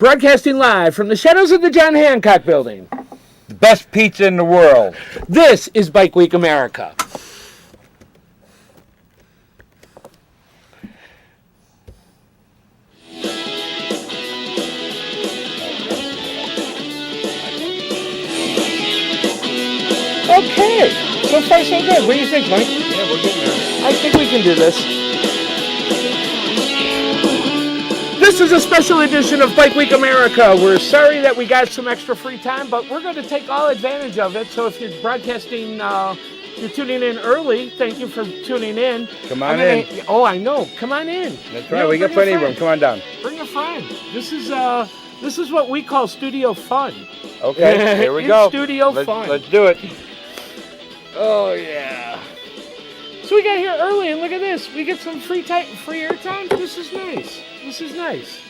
Broadcasting live from the shadows of the John Hancock Building. The best pizza in the world. This is Bike Week America. Okay, so far so good. What do you think, Mike? Yeah, we're getting there. I think we can do this. This is a special edition of Bike Week America. We're sorry that we got some extra free time, but we're going to take all advantage of it. So if you're broadcasting, you're tuning in early, thank you for tuning in. Come on in. Oh, I know. Come on in. That's right. We got plenty of room. Come on down. Bring a friend. This is what we call studio fun. Okay, here we go. Studio fun. Let's do it. Oh, yeah. So we got here early, and look at this. We get some free airtime. This is nice. This is nice.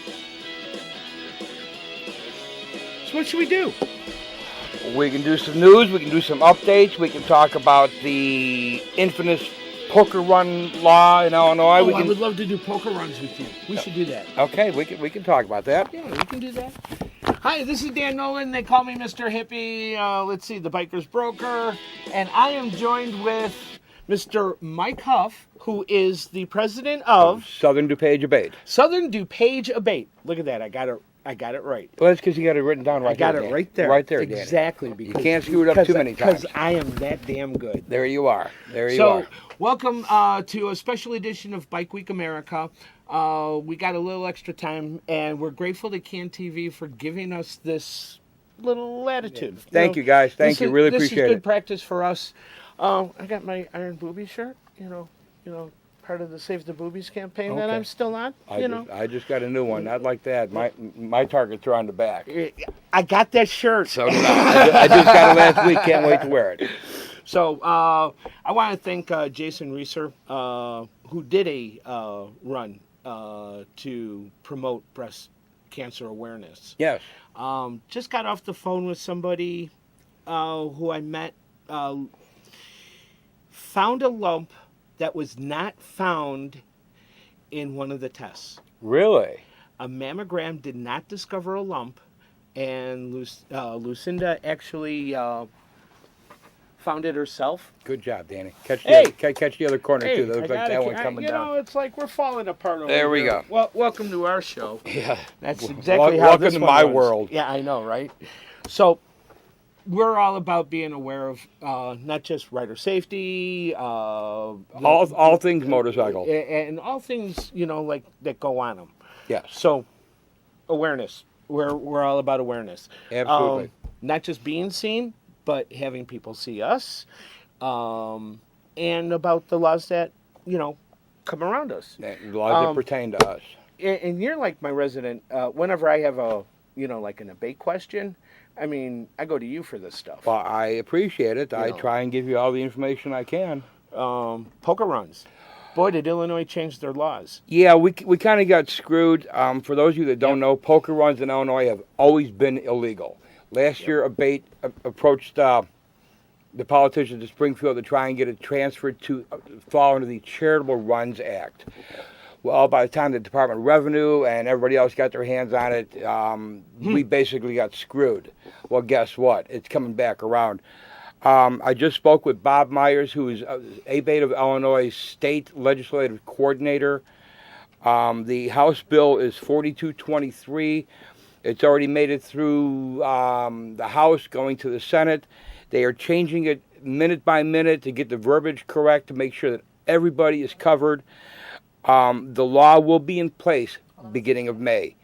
So what should we do? We can do some news. We can do some updates. We can talk about the infamous poker run law in Illinois. Oh, I would love to do poker runs with you. We should do that. Okay, we can talk about that. Yeah, we can do that. Hi, this is Dan Nolan. They call me Mr. Hippie. Let's see, the Biker's Broker. And I am joined with Mr. Mike Huff, who is the president of Southern DuPage Abate. Southern DuPage Abate. Look at that. I got it right. Well, that's because you got it written down right there. I got it right there. Right there, Danny. Exactly. You can't screw it up too many times. Because I am that damn good. There you are. So, welcome to a special edition of Bike Week America. We got a little extra time, and we're grateful to Can TV for giving us this little latitude. Thank you, guys. Thank you. Really appreciate it. This is good practice for us. I got my Iron Boobies shirt. You know, part of the Save the Boobies campaign that I'm still on. I just got a new one. Not like that. My targets are on the back. I got that shirt. So did I. I just got it last week. Can't wait to wear it. So I want to thank Jason Reeser, who did a run to promote breast cancer awareness. Yes. Just got off the phone with somebody who I met. Found a lump that was not found in one of the tests. Really? A mammogram did not discover a lump, and Lucinda actually found it herself. Good job, Danny. Catch the other corner, too. That looks like that one coming down. You know, it's like we're falling apart over there. We go. Well, welcome to our show. Yeah. That's exactly how this Welcome to one my runs. world. Yeah, I know, right? So, we're all about being aware of not just rider safety, all things motorcycle, and all things like that go on them. Yes. So, awareness. We're all about awareness. Absolutely. Not just being seen, but having people see us, and about the laws that come around us. The laws that pertain to us. And you're like my resident. Whenever I have like an debate question, I mean, I go to you for this stuff. Well, I appreciate it. I try and give you all the information I can. Poker runs. Boy, did Illinois change their laws. Yeah, we kind of got screwed. For those of you that don't know, poker runs in Illinois have always been illegal. Last year, Abate approached the politicians of Springfield to try and get it transferred to fall under the Charitable Runs Act. Well, by the time the Department of Revenue and everybody else got their hands on it, we basically got screwed. Well, guess what? It's coming back around. I just spoke with Bob Myers, who is Abate of Illinois State Legislative Coordinator. The House bill is 4223. It's already made it through the House, going to the Senate. They are changing it minute by minute to get the verbiage correct, to make sure that everybody is covered. The law will be in place beginning of May.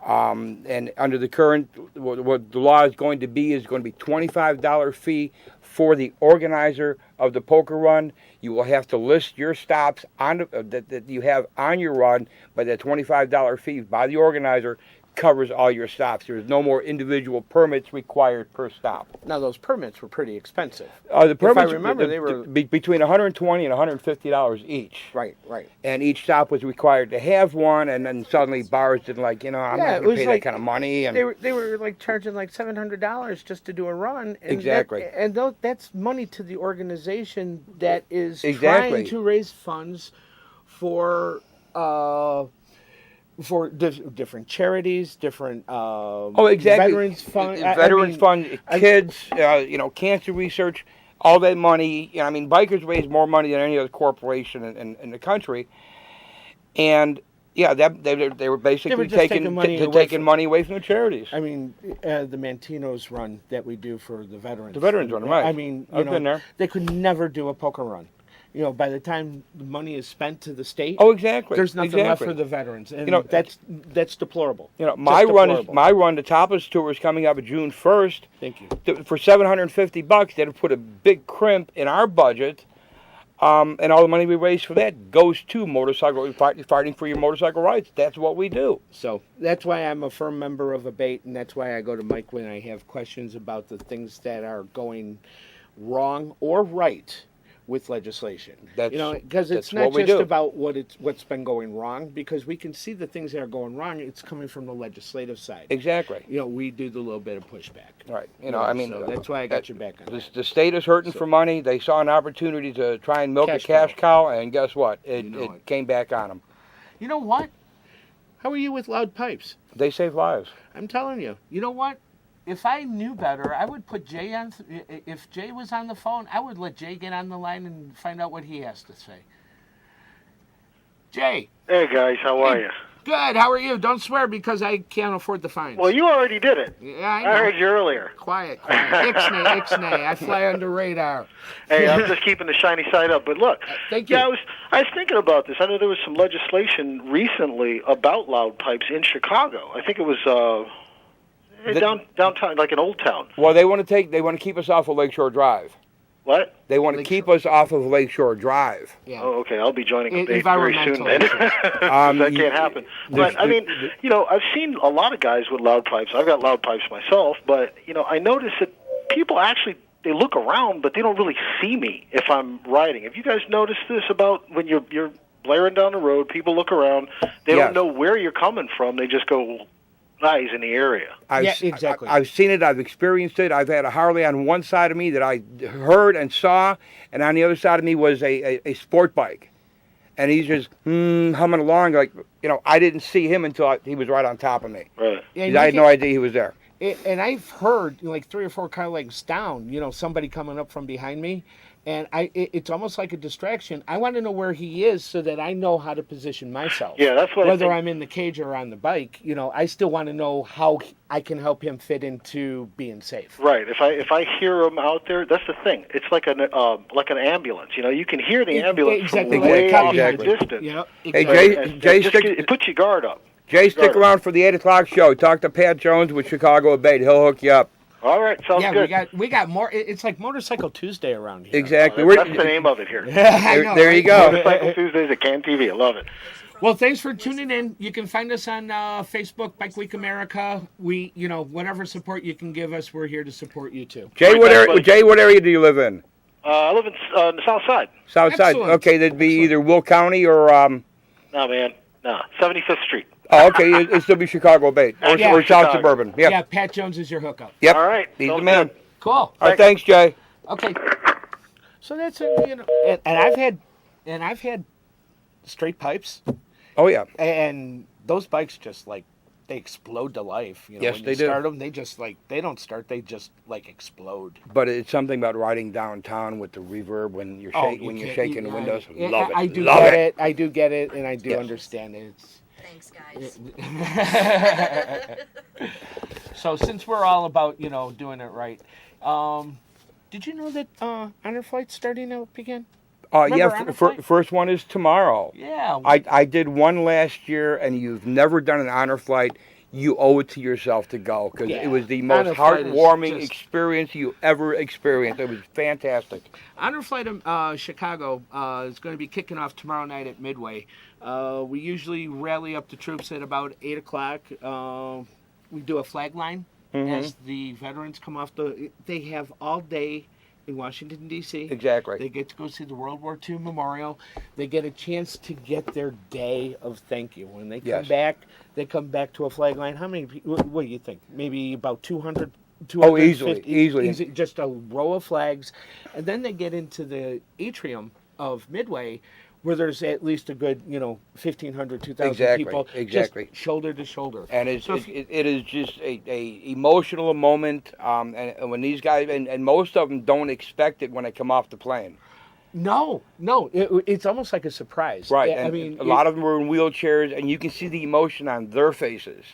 And under the current, what the law is going to be $25 fee for the organizer of the poker run. You will have to list your stops on that you have on your run, but that $25 fee by the organizer covers all your stops. There's no more individual permits required per stop. Now, those permits were pretty expensive. The permits, if I remember, they were between $120 and $150 each. Right. And each stop was required to have one, and then suddenly bars didn't I'm not going to pay that kind of money. And they were like charging like $700 just to do a run. And exactly. That's money to the organization that is trying to raise funds for for different charities, different exactly. veterans fund, Veterans fund, kids, cancer research, all that money. I mean, bikers raise more money than any other corporation in the country, and yeah, they were basically taking money away from the charities. I mean, the Mantino's run that we do for the veterans. The veterans run, right? I mean, I've been there. They could never do a poker run. By the time the money is spent to the state, exactly. There's nothing left for the veterans, and that's deplorable. My run, the Tapas Tour is coming up June 1st. Thank you. For $750, they'd put a big crimp in our budget, and all the money we raise for that goes to motorcycle fighting for your motorcycle rights. That's what we do. So that's why I'm a firm member of ABATE, and that's why I go to Mike when I have questions about the things that are going wrong or right with legislation, because it's not just about what's been going wrong, because we can see the things that are going wrong. It's coming from the legislative side. Exactly. We do the little bit of pushback. Right. So that's why I got your back on that. The state is hurting for money. They saw an opportunity to try and milk a cash cow, and guess what? It came back on them. You know what? How are you with loud pipes? They save lives. I'm telling you. You know what? If I knew better, I would put Jay on. If Jay was on the phone, I would let Jay get on the line and find out what he has to say. Jay. Hey, guys. How are you? Good. How are you? Don't swear because I can't afford the fines. Well, you already did it. Yeah, I know. I heard you earlier. Quiet. Ixnay. I fly under radar. Hey, I'm just keeping the shiny side up. But look, thank you. Yeah, I was thinking about this. I know there was some legislation recently about loud pipes in Chicago. I think it was downtown, like an old town. Well, they want to keep us off of Lakeshore Drive. What? They want to keep us off of Lakeshore Drive. Yeah. Oh, okay. I'll be joining a debate very soon then. That can't happen. But, I've seen a lot of guys with loud pipes. I've got loud pipes myself, but, I notice that people actually, they look around, but they don't really see me if I'm riding. Have you guys noticed this about when you're blaring down the road, people look around, they don't know where you're coming from, they just go, eyes in the area. Exactly. I've seen it. I've experienced it. I've had a Harley on one side of me that I heard and saw, and on the other side of me was a sport bike. And he's just humming along like, I didn't see him until he was right on top of me. Right. Yeah, I had no idea he was there. And I've heard, like 3 or 4 car lengths down, somebody coming up from behind me. And it's almost like a distraction. I want to know where he is so that I know how to position myself. Yeah, that's what Whether I'm in the cage or on the bike, I still want to know how I can help him fit into being safe. Right. If I hear him out there, that's the thing. It's like an ambulance. You can hear the ambulance from way off in the distance. Yeah, exactly. Hey, Jay, put your guard up. Jay, stick around for the 8 o'clock show. Talk to Pat Jones with Chicago ABATE. He'll hook you up. All right, sounds good. We got more. It's like Motorcycle Tuesday around here. Exactly. That's the name of it here. There you go. Motorcycle Tuesdays at CAN TV. I love it. Well, thanks for tuning in. You can find us on Facebook, Bike Week America. We, whatever support you can give us, we're here to support you too. Jay, what area do you live in? I live in the South Side. South Side. Okay, that'd be either Will County or. No, man. No, 75th Street. Oh, okay. It'll still be Chicago ABATE or South Suburban. Yep. Yeah, Pat Jones is your hookup. Yep. All right. He's the man. Cool. All right, thanks, Jay. Okay. So that's and I've had straight pipes. Oh yeah. And those bikes just they explode to life. Yes, when they you do. Start them, they just they don't start. They just explode. But it's something about riding downtown with the reverb when you're shaking the windows. Love it. I do get it. I do get it, and I do understand it. Thanks, guys. So since we're all about doing it right, did you know that honor flight's starting up again? First one is tomorrow. Yeah. I did one last year, and you've never done an honor flight. You owe it to yourself to go because it was the most heartwarming experience you ever experienced. It was fantastic. Honor Flight Chicago is going to be kicking off tomorrow night at Midway. We usually rally up the troops at about 8 o'clock. We do a flag line as the veterans come off they have all day in Washington, D.C. Exactly. They get to go see the World War II Memorial. They get a chance to get their day of thank you. When they come back, they come back to a flag line. How many people, what do you think? Maybe about 200? Oh, easily. Just a row of flags. And then they get into the atrium of Midway, where there's at least a good 1,500, 2,000 Exactly, people, exactly, just shoulder to shoulder. And it is just a emotional moment. And when these guys and most of them don't expect it when they come off the plane. No, it's almost like a surprise. Right. I mean, a lot of them are in wheelchairs, and you can see the emotion on their faces.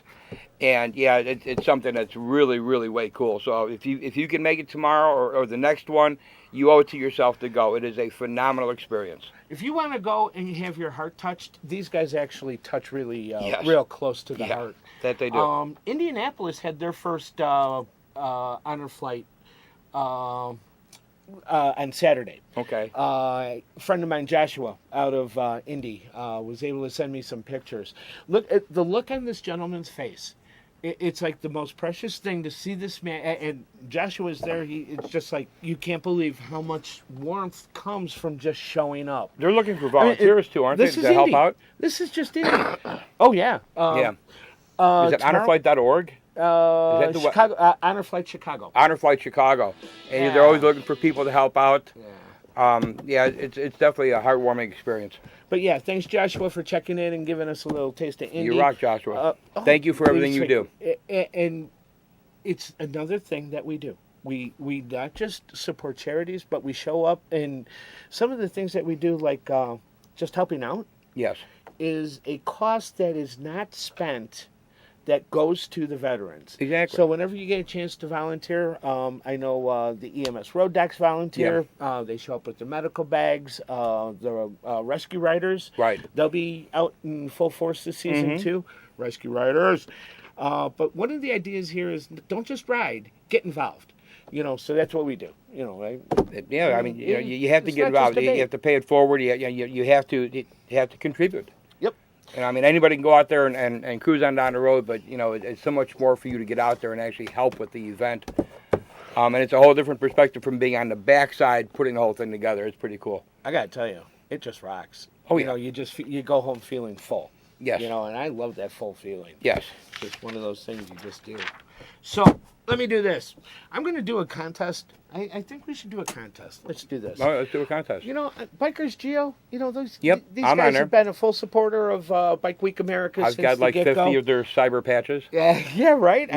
And yeah, it's something that's really, really way cool. So if you can make it tomorrow or the next one, you owe it to yourself to go. It is a phenomenal experience. If you want to go and you have your heart touched, these guys actually touch really real close to the heart. That they do. Indianapolis had their first honor flight on Saturday. Okay. A friend of mine, Joshua, out of Indy, was able to send me some pictures. Look at the look on this gentleman's face. It's like the most precious thing to see this man. And Joshua's there. It's just like you can't believe how much warmth comes from just showing up. They're looking for volunteers too, aren't they, to help out? This is just Indy. Oh yeah. Yeah. Is it honorflight.org? Chicago, Honor Flight Chicago. Honor Flight Chicago, and they're always looking for people to help out. Yeah. It's definitely a heartwarming experience. But yeah, thanks Joshua for checking in and giving us a little taste of Indy. You rock, Joshua. Thank you for everything you do. And it's another thing that we do. We not just support charities, but we show up, and some of the things that we do, like just helping out, yes, is a cost that is not spent that goes to the veterans. Exactly. So whenever you get a chance to volunteer, I know the EMS Road Docs volunteer. Yeah. They show up with their medical bags. The rescue riders. Right. They'll be out in full force this season too. Rescue riders. But one of the ideas here is don't just ride, get involved. So that's what we do. Right? Yeah, I mean, you have to get involved. You have to pay it forward. You have to contribute. And I mean, anybody can go out there and cruise on down the road, but it's so much more for you to get out there and actually help with the event. And it's a whole different perspective from being on the backside, putting the whole thing together. It's pretty cool. I gotta tell you, it just rocks. Oh yeah. You go home feeling full. Yes. And I love that full feeling. Yes. It's just one of those things you just do. So let me do this. I'm going to do a contest. I think we should do a contest. Let's do this. All right, let's do a contest. Bikers Geo, those these guys have been a full supporter of Bike Week America since the get-go. I've got like 50 of their cyber patches. Yeah, right.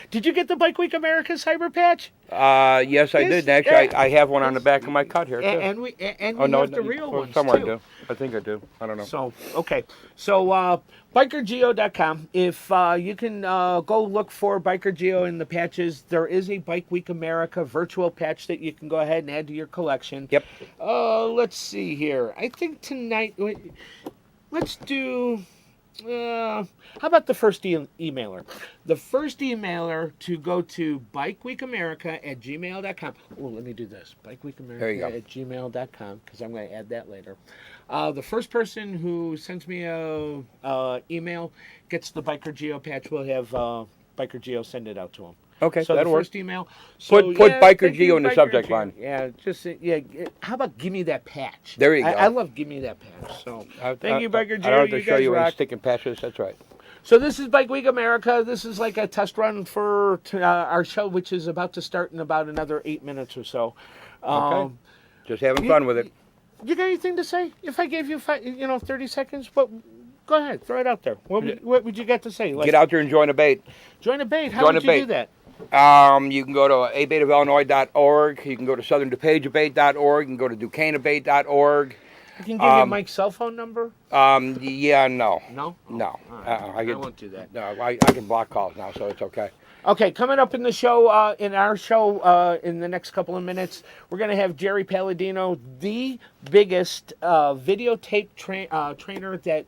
Did you get the Bike Week America cyber patch? Yes, I did. Actually, I have one on the back of my cut here, too. And we have the real ones, somewhere too. I do. I think I do. I don't know. So, okay. So, bikergeo.com. If you can go look for Biker Geo in the patches, there is a Bike Week America virtual patch that you can go ahead and add to your collection. Yep. Let's see here. I think tonight, let's do... how about the first emailer? The first emailer to go to bikeweekamerica@gmail.com. Oh, let me do this. Bikeweekamerica@gmail.com, because I'm going to add that later. The first person who sends me a email gets the Biker Geo patch. We'll have Biker Geo send it out to them. Okay, so that'll the work. first email. So, put Biker Geo in the subject line. Yeah, how about give me that patch? There you go. I love give me that patch. So thank you, Biker Geo. I don't have to show you any sticking patches. That's right. So this is Bike Week America. This is like a test run for our show, which is about to start in about another 8 minutes or so. Okay. Just having fun with it. You got anything to say? If I gave you 30 seconds, go ahead, throw it out there. What would you got to say? Get out there and join a bait. Join a bait. How would you do that? You can go to abateofillinois.org. You can go to southerndepageabate.org. You can go to duquesneabate.org. I can give you Mike's cell phone number. Yeah, no. No? No. I won't do that. No, I can block calls now, so it's okay. Okay, coming up in the show, in our show, in the next couple of minutes, we're going to have Jerry Palladino, the biggest videotape trainer that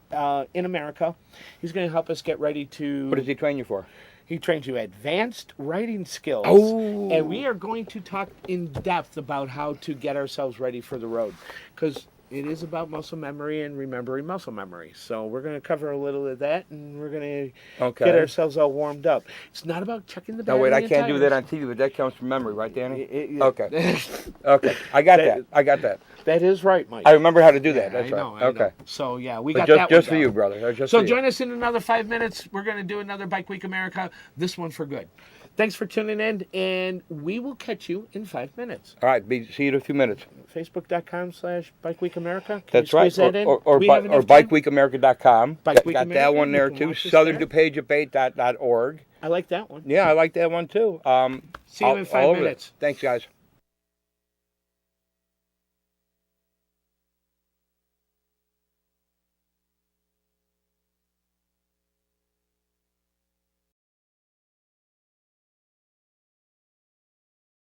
in America. He's going to help us get ready to... What does he train you for? He trains you advanced writing skills. Oh. And we are going to talk in depth about how to get ourselves ready for the road. Because it is about muscle memory and remembering muscle memory. So we're going to cover a little of that, and we're going to get ourselves all warmed up. It's not about checking the battery. No, wait, I can't do that on TV, but that counts from memory, right, Danny? Okay. Okay, I got that. That is right, Mike. I remember how to do that. That's I know, right. I okay. know. So, yeah, we got that just one for you, brother. So join us in another 5 minutes. We're going to do another Bike Week America, this one for good. Thanks for tuning in, and we will catch you in 5 minutes. All right, see you in a few minutes. Facebook.com/BikeWeekAmerica. That's right. Or BikeWeekAmerica.com. Got that one there too. SouthernDuPageAbate.org. I like that one. Yeah, I like that one too. See you in 5 minutes. Thanks, guys.